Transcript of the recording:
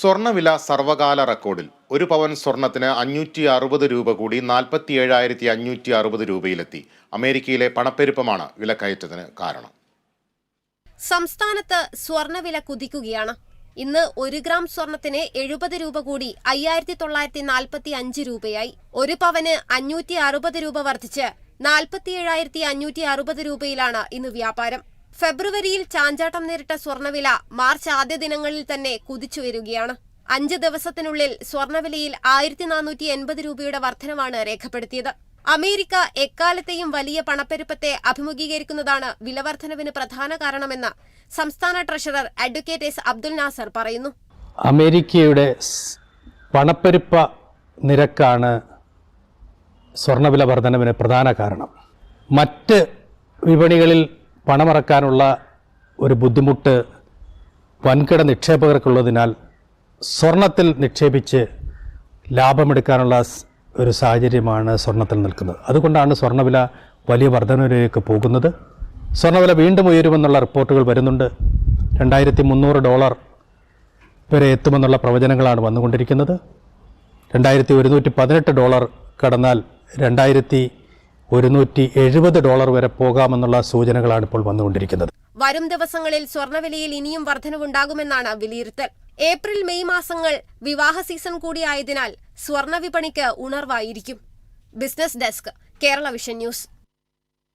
സ്വർണ്ണവില സർവകാല റെക്കോർഡിൽ. ഒരു പവൻ സ്വർണത്തിന് 560 രൂപ കൂടി 47,560 രൂപയിലെത്തി. അമേരിക്കയിലെ പണപ്പെരുപ്പമാണ് വിലക്കയറ്റത്തിന് കാരണം. സംസ്ഥാനത്ത് സ്വർണ്ണവില കുതിക്കുകയാണ്. ഇന്ന് 1 ഗ്രാം സ്വർണത്തിന് 70 രൂപ കൂടി 5,945 രൂപയായി. ഒരു പവന് 560 രൂപ വർദ്ധിച്ച് 47,560 രൂപയിലാണ് ഇന്ന് വ്യാപാരം. ഫെബ്രുവരിയിൽ ചാഞ്ചാട്ടം നേരിട്ട സ്വർണ്ണവില മാർച്ച് ആദ്യ ദിനങ്ങളിൽ തന്നെ കുതിച്ചുയരുകയാണ്. 5 ദിവസത്തിനുള്ളിൽ സ്വർണ്ണവിലയിൽ 1,480 രൂപയുടെ വർധനവാണ് രേഖപ്പെടുത്തിയത്. അമേരിക്ക എക്കാലത്തെയും വലിയ പണപ്പെരുപ്പത്തെ അഭിമുഖീകരിക്കുന്നതാണ് വിലവർധനവിന് പ്രധാന കാരണമെന്ന് സംസ്ഥാന treasurer advocate S Abdul Nasar പറയുന്നു. അമേരിക്കയുടെ പണപ്പെരുപ്പ നിരക്കാണ് സ്വർണ്ണവില വർധനവിന് പ്രധാന കാരണം. മറ്റ് വിപണികളിൽ പണമിറക്കാനുള്ള ഒരു ബുദ്ധിമുട്ട് വൻകിട നിക്ഷേപകർക്കുള്ളതിനാൽ സ്വർണത്തിൽ നിക്ഷേപിച്ച് ലാഭമെടുക്കാനുള്ള ഒരു സാഹചര്യമാണ് സ്വർണത്തിൽ നിൽക്കുന്നത്. അതുകൊണ്ടാണ് സ്വർണ്ണവില വലിയ വർധനവിലേക്ക് പോകുന്നത്. സ്വർണ്ണവില വീണ്ടും ഉയരുമെന്നുള്ള റിപ്പോർട്ടുകൾ വരുന്നുണ്ട്. $2,300 വരെ എത്തുമെന്നുള്ള പ്രവചനങ്ങളാണ് വന്നുകൊണ്ടിരിക്കുന്നത്. $2,118 കടന്നാൽ $2,170 വരെ പോകാമെന്നുള്ള സൂചനകളാണ് ഇപ്പോൾ വന്നുകൊണ്ടിരിക്കുന്നത്. വരും ദിവസങ്ങളിൽ സ്വർണ്ണവിലയിൽ ഇനിയും വർധനവുണ്ടാകുമെന്നാണ് വിലയിരുത്തൽ. ഏപ്രിൽ മെയ് മാസങ്ങൾ വിവാഹ സീസൺ കൂടിയായതിനാൽ സ്വർണ്ണ വിപണിക്ക് ഉണർവായിരിക്കും. Business desk, Kerala vision news.